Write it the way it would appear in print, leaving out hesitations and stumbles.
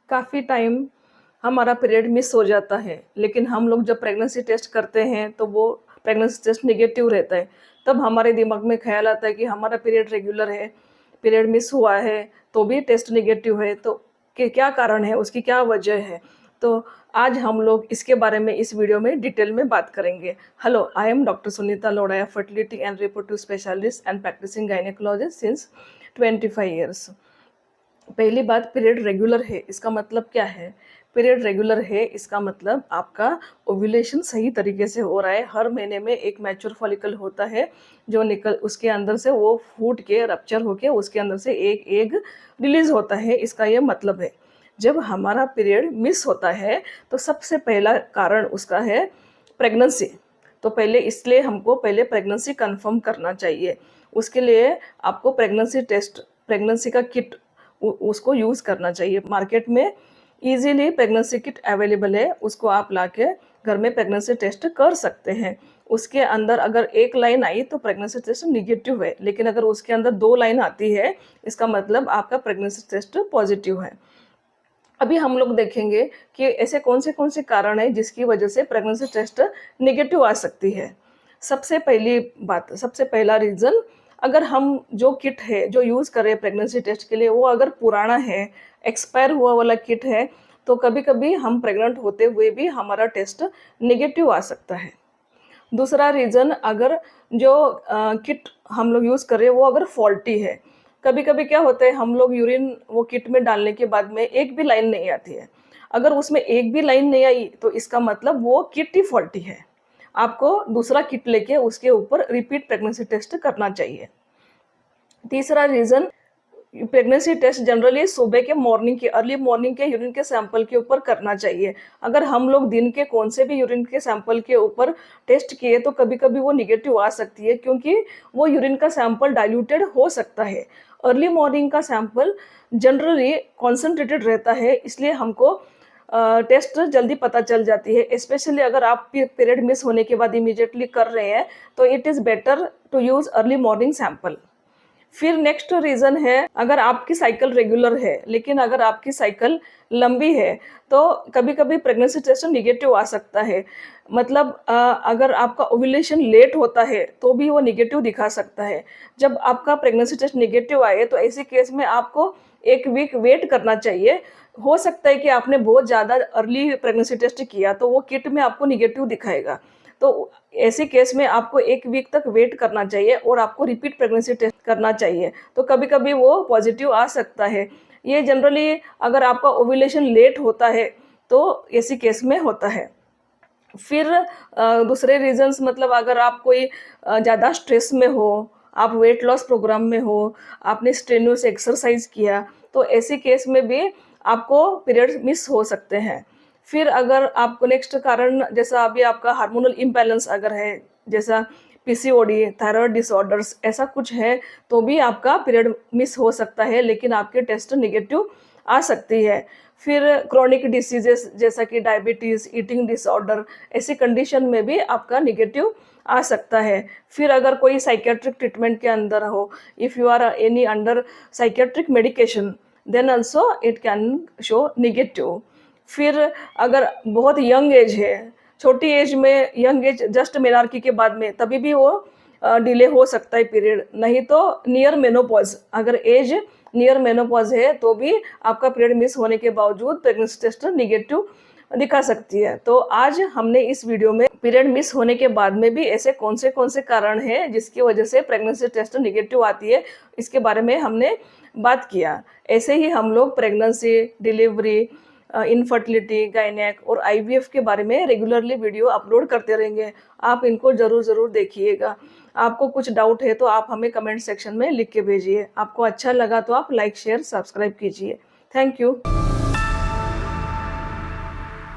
काफ़ी टाइम हमारा period miss हो जाता है, लेकिन हम लोग जब प्रेगनेंसी टेस्ट करते हैं तो वो प्रेगनेंसी टेस्ट नेगेटिव रहता है। तब हमारे दिमाग में ख़्याल आता है कि हमारा पीरियड रेगुलर है, पीरियड मिस हुआ है, तो भी टेस्ट नेगेटिव है, तो क्या कारण है, उसकी क्या वजह है? तो आज हम लोग इसके बारे में इस वीडियो में डिटेल में बात करेंगे। Hello, I am doctor Sunita Lodhaya, fertility and reproductive specialist and practising gynaecologist since 25 years. पहली बात, पीरियड रेगुलर है इसका मतलब क्या है? पीरियड रेगुलर है इसका मतलब आपका ओव्यूलेशन सही तरीके से हो रहा है। हर महीने में एक मैच्योर फॉलिकल होता है जो निकल उसके अंदर से वो फूट के रप्चर होके उसके अंदर से एक एग रिलीज होता है, इसका ये मतलब है। जब हमारा पीरियड मिस होता है तो सबसे पहला कारण उसका है प्रेगनेंसी। तो पहले इसलिए हमको पहले प्रेगनेंसी कंफर्म करना चाहिए। उसके लिए आपको प्रेगनेंसी टेस्ट, प्रेगनेंसी का किट उसको यूज़ करना चाहिए। मार्केट में इजीली प्रेगनेंसी किट अवेलेबल है, उसको आप लाके घर में प्रेगनेंसी टेस्ट कर सकते हैं। उसके अंदर अगर एक लाइन आई तो प्रेगनेंसी टेस्ट निगेटिव है, लेकिन अगर उसके अंदर 2 लाइन आती है इसका मतलब आपका प्रेगनेंसी टेस्ट पॉजिटिव है। अभी हम लोग देखेंगे कि ऐसे कौन से कारण हैं जिसकी वजह से प्रेगनेंसी टेस्ट नेगेटिव आ सकती है। सबसे पहली बात, सबसे पहला रीज़न, अगर हम जो किट है जो यूज़ कर रहे हैं प्रेगनेंसी टेस्ट के लिए वो अगर पुराना है, एक्सपायर हुआ वाला किट है, तो कभी-कभी हम प्रेग्नेंट होते हुए भी हमारा टेस्ट नेगेटिव आ सकता है। दूसरा रीज़न, अगर जो किट हम लोग यूज़ कर रहे हैं वो अगर फॉल्टी है। कभी-कभी क्या होता है, हम लोग यूरिन वो किट में डालने के बाद में एक भी लाइन नहीं आती है। अगर उसमें एक भी लाइन नहीं आई तो इसका मतलब वो किट ही फॉल्टी है। आपको दूसरा किट लेके उसके ऊपर रिपीट प्रेगनेंसी टेस्ट करना चाहिए। तीसरा रीज़न, प्रेगनेंसी टेस्ट जनरली सुबह के मॉर्निंग के अर्ली मॉर्निंग के यूरिन के सैंपल के ऊपर करना चाहिए। अगर हम लोग दिन के कौन से भी यूरिन के सैंपल के ऊपर टेस्ट किए तो कभी-कभी वो नेगेटिव आ सकती है, क्योंकि वो यूरिन का सैंपल डाइल्यूटेड हो सकता है। अर्ली मॉर्निंग का सैंपल जनरली कॉन्सन्ट्रेटेड रहता है, इसलिए हमको टेस्ट जल्दी पता चल जाती है। स्पेशली अगर आप पीरियड मिस होने के बाद इमीडिएटली कर रहे हैं तो it is better to use early morning sample. फिर नेक्स्ट रीज़न है, अगर आपकी साइकिल रेगुलर है लेकिन अगर आपकी साइकिल लंबी है तो कभी-कभी प्रेगनेंसी टेस्ट नेगेटिव आ सकता है। मतलब अगर आपका ओव्यूलेशन लेट होता है तो भी वो नेगेटिव दिखा सकता है। जब आपका प्रेगनेंसी टेस्ट नेगेटिव आए तो ऐसे केस में आपको 1 वीक वेट करना चाहिए। हो सकता है कि आपने बहुत ज़्यादा अर्ली प्रेगनेंसी टेस्ट किया तो वो किट में आपको नेगेटिव दिखाएगा। तो ऐसे केस में आपको 1 वीक तक वेट करना चाहिए और आपको रिपीट प्रेगनेंसी टेस्ट करना चाहिए। तो कभी-कभी वो पॉजिटिव आ सकता है। ये जनरली अगर आपका ओव्यूलेशन लेट होता है तो ऐसी केस में होता है। फिर दूसरे रीज़न्स, मतलब अगर आप कोई ज़्यादा स्ट्रेस में हो, आप वेट लॉस प्रोग्राम में हो, आपने स्ट्रेनुअस एक्सरसाइज़ किया, तो ऐसे केस में भी आपको पीरियड्स मिस हो सकते हैं। फिर अगर आपको नेक्स्ट कारण, जैसा अभी आपका हार्मोनल इम्बैलेंस अगर है, जैसा पीसीओडी, थायराइड डिसऑर्डर्स, ऐसा कुछ है, तो भी आपका पीरियड मिस हो सकता है, लेकिन आपके टेस्ट नेगेटिव आ सकती है। फिर क्रोनिक डिसीजेस जैसा कि डायबिटीज़, ईटिंग डिसऑर्डर, ऐसी कंडीशन में भी आपका नेगेटिव आ सकता है। फिर अगर कोई साइकियाट्रिक ट्रीटमेंट के अंदर हो, if you are any under psychiatric medication, then also it can show negative. फिर अगर बहुत यंग एज है, छोटी एज में, यंग एज जस्ट मेनार्की के बाद में, तभी भी वो डिले हो सकता है पीरियड। नहीं तो नियर मेनोपॉज, अगर एज नियर मेनोपॉज है तो भी आपका पीरियड मिस होने के बावजूद प्रेगनेंसी टेस्ट नेगेटिव दिखा सकती है। तो आज हमने इस वीडियो में पीरियड मिस होने के बाद में भी ऐसे कौन से कारण हैं जिसकी वजह से प्रेगनेंसी टेस्ट नेगेटिव आती है, इसके बारे में हमने बात किया। ऐसे ही हम लोग प्रेगनेंसी, डिलीवरी, इनफर्टिलिटी, गायनेक और आईवीएफ के बारे में रेगुलरली वीडियो अपलोड करते रहेंगे। आप इनको ज़रूर देखिएगा। आपको कुछ डाउट है तो आप हमें कमेंट सेक्शन में लिख के भेजिए। आपको अच्छा लगा तो आप लाइक, शेयर, सब्सक्राइब कीजिए। Thank you.